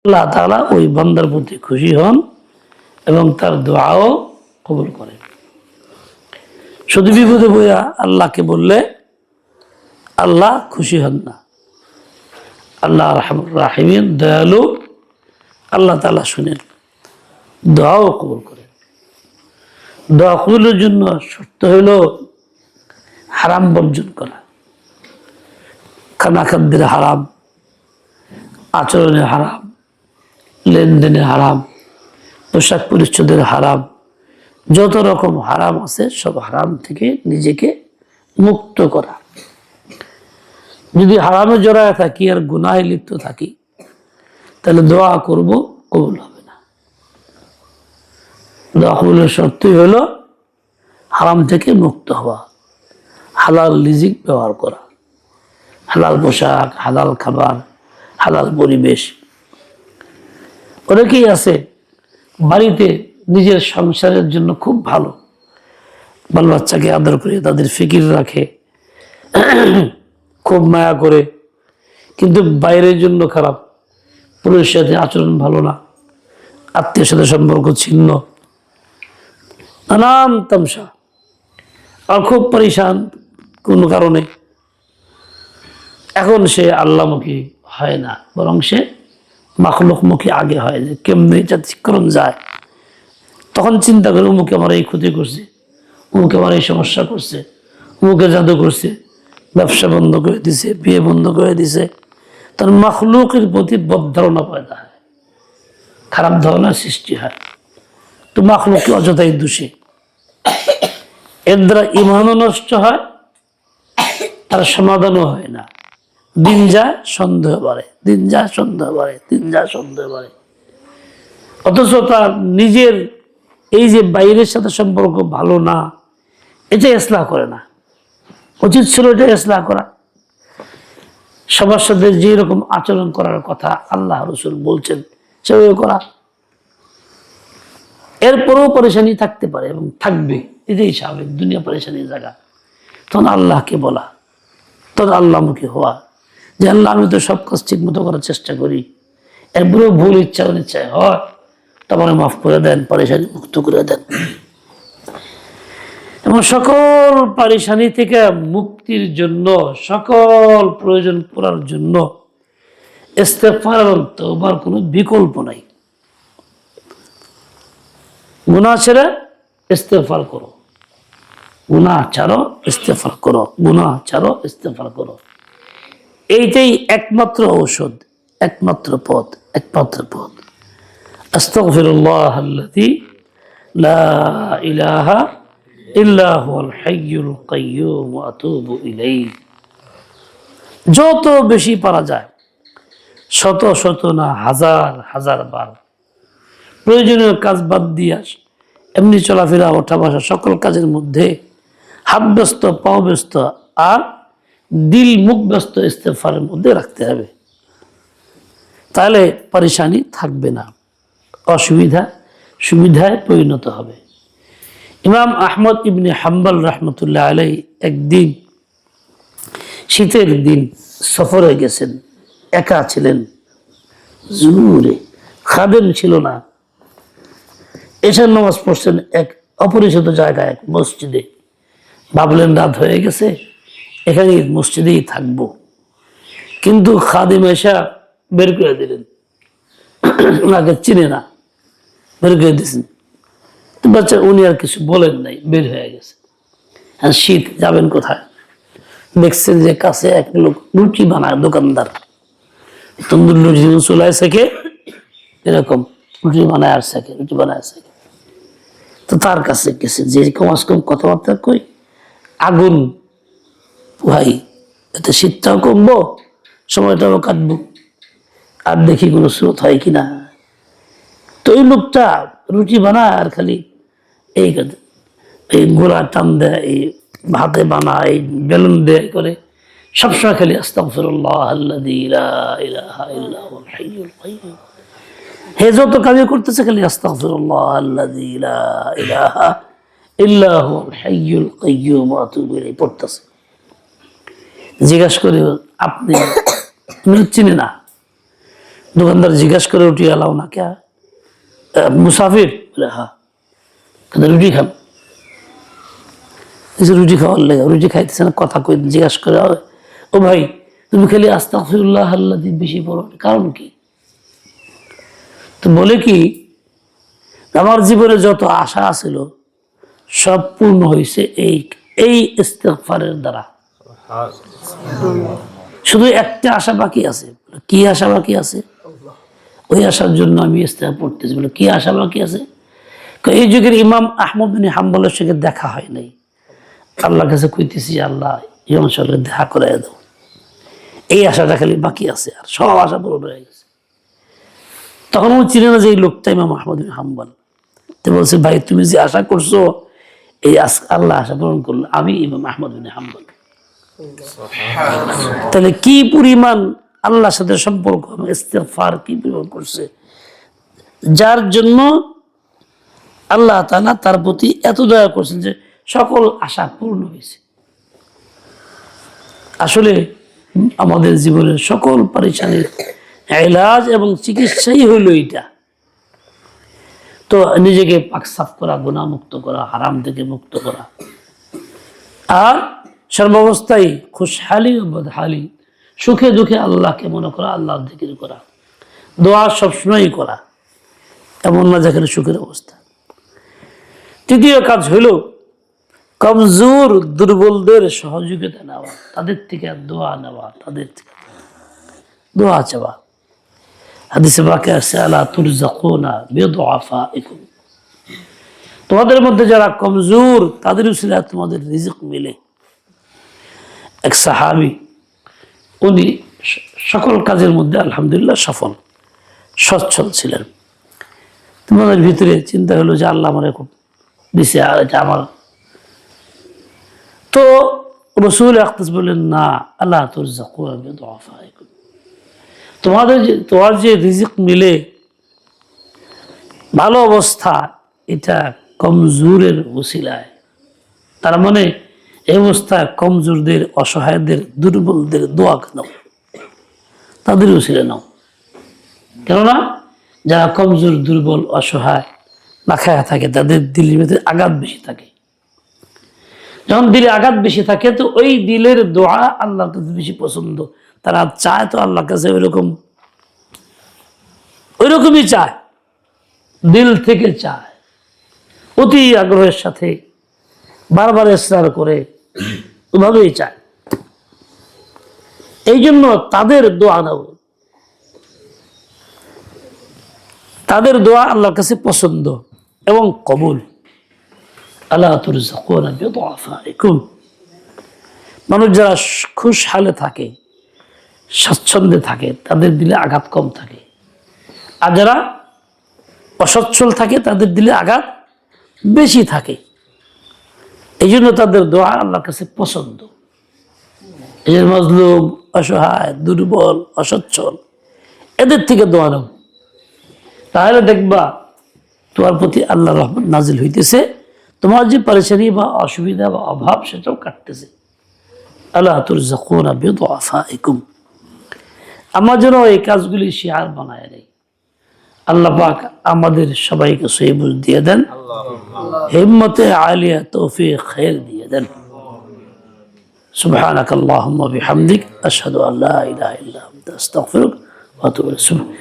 আল্লাহ তাআলা ওই বান্দার প্রতি খুশি হন এবং তার দোয়াও কবুল করেন। শুধু বিপদে বইয়া আল্লাহকে বললে আল্লাহ খুশি হন না। আল্লাহ রাহমানুর রাহিম, দয়ালু, আল্লাহ তাআলা শুনেন, দোয়াও কবুল করেন। দোয়া কবুলের জন্য শর্ত হইল হারাম বর্জন করা। খানাখাদ্যের হারাম, আচরণের হারাম, লেনদেনের হারাম, পোশাক পরিচ্ছদের হারাম, যত রকম হারাম আছে সব হারাম থেকে নিজেকে মুক্ত করা। যদি হারামে জড়ায় থাকি আর গুনাহে লিপ্ত থাকি তাহলে দোয়া করব, কবুল হবে না। দোয়া কবুলের শর্তই হলো হারাম থেকে মুক্ত হওয়া, হালাল রিজিক ব্যবহার করা, হালাল পোশাক, হালাল খাবার, হালাল পরিবেশ। অনেকেই আছে বাড়িতে নিজের সংসারের জন্য খুব ভালো, বাল বাচ্চাকে আদর করে তাদের ফিকির রাখে, খুব মায়া করে, কিন্তু বাইরের জন্য খারাপ, পুরুষের সাথে আচরণ ভালো না, আত্মীয়ের সাথে সম্পর্ক ছিন্ন, নানান তামসা, আর খুব পরিশান কোনো কারণে। এখন সে আল্লাহমুখী হয় না, বরং সে মাখলুকমুখী আগে হয়, যে কেমনে এটা ঠিক করণ যায়। তখন চিন্তা করে অমুকে আমার এই ক্ষতি করছে, অমুকে আমার এই সমস্যা করছে, অমুকে জাদু করছে, ব্যবসা বন্ধ করে দিছে, বিয়ে বন্ধ করে দিছে। তার মাখলুকের প্রতি বদ ধারণা পয়দা হয়, খারাপ ধারণার সৃষ্টি হয়। তো মাখলুককে অযথাই দোষে, এর দ্বারা ইমানও নষ্ট হয়, তার সমাধানও হয় না। দিন যায় সন্দেহ বাড়ে, দিন যায় সন্দেহ বাড়ে, দিন যায় সন্দেহ বাড়ে। অথচ তার নিজের এই যে বাইরের সাথে সম্পর্ক ভালো না, এটা ইসলাহ করে না। উচিত ছিল এটা ইসলাহ করা, সবার সাথে যে রকম আচরণ করার কথা আল্লাহ রাসূল বলছেন সেভাবে করা। এরপরেও পরেশানি থাকতে পারে এবং থাকবে, এটাই স্বাভাবিক, দুনিয়া পরেশানির জায়গা। তখন আল্লাহকে বলা, তখন আল্লাহমুখী হওয়া, যে আল্লাহ আমি তো সব কাজ ঠিক মতো করার চেষ্টা করি, এরপরেও ভুল ইচ্ছা অনিচ্ছায় হয়, তারপরে মাফ করে দেন, পরেশানি মুক্ত করে দেন। এবং সকল পরেশানি থেকে মুক্তির জন্য, সকল প্রয়োজন পূরণের জন্য ইস্তেগফার এবং তওবার কোনো বিকল্প নাই। গুনাহ ছেড়ে ইস্তেগফার করো, গুনাহ ছাড়ো ইস্তেগফার করো, গুনাহ ছাড়ো ইস্তেগফার করো। এইটাই একমাত্র ঔষধ, একমাত্র পথ, একমাত্র পথ। আস্তাগফিরুল্লাহ আল্লাযী লা ইলাহা ইল্লা হুয়াল হাইয়ুল কাইয়্যুম ওয়া আতুবু ইলাইহি। যত বেশি পারা যায়, শত শত না হাজার হাজার বার, প্রয়োজনীয় কাজ বাদ দিয়ে এমনি চলাফেরা, ওঠা বসা, সকল কাজের মধ্যে হাত ব্যস্ত, পাও ব্যস্ত, আর দিল মুখ ব্যস্ত ইস্তেগফারের মধ্যে রাখতে হবে। তাহলে পরেশানি থাকবে না, অসুবিধা সুবিধায় পরিণত হবে। ইমাম আহমদ ইবনে হাম্বল রাহমাতুল্লাহ আলাইহি একদিন শীতের দিন সফরে গেছেন, একা ছিলেন, জোরে খাদেম ছিল না। এশার নামাজ পড়ছেন এক অপরিচিত জায়গায়, এক মসজিদে। ভাবলেন রাত হয়ে গেছে, এখানে মসজিদেই থাকবো, কিন্তু খাদেম এসা বের করে দিলেন, ওনাকে চিনে না, বের করে দিয়েছেন। বাচ্চা উনি আর কিছু বলেন নাই, বের হয়ে গেছে। আর শীত, যাবেন কোথায়? দেখছেন যে কাছে এক লোক রুটি বানায়, দোকানদার, তন্দুর রুটি চুলায় সেকে এরকম রুটি বানায় আর সেকে, রুটি বানায় সেকে। তো তার কাছে গেছে, যে কমাস কম কথাবার্তা কই, আগুন ভাই, এতে শীতটাও কমবো, সময়টাও কাটবো, আর দেখি কোনো স্রোত হয় কিনা। তো ওই লোকটা রুটি বানায় আর খালি এই গোলা টান দেয়, এই হাতে বানায়, এই বেলুন দেয় করে, সবসময় খালি আস্তাগফিরুল্লাহ আল্লাযী লা ইলাহা ইল্লা হুয়াল হাইয়ুল কাইয়্যুম। হে যত কাজ করতেছে খালি আস্তাগফিরুল্লাহ আল্লাযী লা ইলাহা ইল্লা হুয়াল হাইয়ুল কাইয়্যুম ওয়া আতুবু ইলাইহি পড়তেছে। জিজ্ঞাসা করে, আপনি চিনে না? দোকানদার জিজ্ঞাসা করে রুটি আলাও না কে মুসাফির বলে হ্যাঁ রুটি খান রুটি খাওয়ার লেগে রুটি খাইতেছে না কথা কই জিজ্ঞাসা করে ও ভাই তুমি খালি আস্তাগফিরুল্লাহ আল্লাহ বেশি পড়ো কারণ কি তো বলে কি আমার জীবনে যত আশা ছিল সব পূর্ণ হয়েছে এই ইস্তেগফারের দ্বারা শুধু একটা আশা বাকি আছে কি আশা বাকি আছে ওই আশার জন্য আমি ইস্তেগফার পড়তেছি বলে কি আশা বাকি আছে এই যুগের ইমাম আহমদ বিন হাম্বলের সঙ্গে দেখা হয় নাই আল্লাহর কাছে কইতেছি আল্লাহ ইমাম সাহেবকে দেখা করে দাও এই আশাটা খালি বাকি আছে আর সব আশা পূরণ হয়ে গেছে তখন ও চিনে না যে এই লোকটা ইমাম আহমদ বিন হাম্বল তো বলছে ভাই তুমি যে আশা করছো এই আল্লাহ আশা পূরণ করলো আমি ইমাম আহমদ বিন হাম্বল তাহলে কি পরিমাণ আল্লাহর সাথে সম্পর্ক ইস্তেগফার কি পরিমাণ করছে যার জন্য আল্লাহ তাআলা তার প্রতি এত দয়া করছেন যে সকল আশা পূর্ণ হয়েছে আসলে আমাদের জীবনের সকল পরিশানির ইলাজ এবং চিকিৎসাই হইল এটা তো নিজেকে পাক সাফ করা গুনাহ মুক্ত করা হারাম থেকে মুক্ত করা আর সর্বাবস্থায় খুশহালি ও বদহালি সুখে দুঃখে আল্লাহকে মনে করা আল্লাহর জিকির করা দোয়া সবসময়ই করা এমন না যেখানে সুখের অবস্থা তৃতীয় কাজ হইল কমজোর দুর্বলদের সহযোগিতা নেওয়া তাদের থেকে দোয়া নেওয়া তাদের থেকে দোয়া চাওয়া হাদিসে পাকে আছে আলা তুরজাকুনা বিদুআফাইকুম তোমাদের মধ্যে যারা কমজোর তাদের উসিলায় তোমাদের রিজিক মিলে এক সাহাবী উনি সকল কাজের মধ্যে আলহামদুলিল্লাহ সফল সচ্ছল ছিলেন তোমাদের ভিতরে চিন্তা হলো যে আল্লাহ আমার খুব দিছে আর এটা আমার তো রাসূল আকরাম বলেন না আল্লাহ তুরজাকুনা বিদুআফাইকুম তোমার যে রিজিক মিলে ভালো অবস্থা এটা কমজোরের ওসিলায় তার মানে এই অবস্থা কমজোরদের অসহায়দের দুর্বলদের দোয়া নাও তাদের ওসিলা নাও কেননা যারা কমজোর দুর্বল অসহায় না খায়া থাকে তাদের দিলের ভিতরে আঘাত বেশি থাকে যখন দিলে আঘাত বেশি থাকে তো ওই দিলের দোয়া আল্লাহর কাছে বেশি পছন্দ তারা চায় তো আল্লাহর কাছে ওইরকমই চায় দিল থেকে চায় অতি আগ্রহের সাথে বারবার ইসরার করে ওভাবেই চায় এই জন্য তাদের দোয়া নাও তাদের দোয়া আল্লাহর কাছে পছন্দ এবং কবুল আল্লাহ তুরজাকুনা বিদুআফাইকুম মানুষ যারা খুশহালে থাকে স্বাচ্ছন্দ্যে থাকে তাদের দিলে আঘাত কম থাকে আর যারা অসচ্ছল থাকে তাদের দিলে আঘাত বেশি থাকে এই জন্য তাদের দোয়া আল্লাহর কাছে পছন্দ এই যে মজলুম অসহায় দুর্বল অসচ্ছল এদের থেকে দোয়া নাও তাহলে দেখবা তোমার প্রতি আল্লাহ রহমত নাজিল হইতেছে তোমার যে পরেশানি বা অসুবিধা বা অভাব সেটাও কাটতেছে আল্লাহ তুরজাকুনা বিদুআফাইকুম আমার জন্য এই কাজগুলি শিয়ার বানায় নেই আল্লাহ পাক আমাদের সবাইকে সহি বুঝ দিয়ে দেন হিম্মতে আলিয়া তৌফিক খায়র দিয়ে দেন সুবহানাকাল্লাহুম্মা বিহামদিক আশহাদু আল্লা ইলাহা ইল্লা আনতা আস্তাগফিরুকা ওয়া আতুবু ইলাইক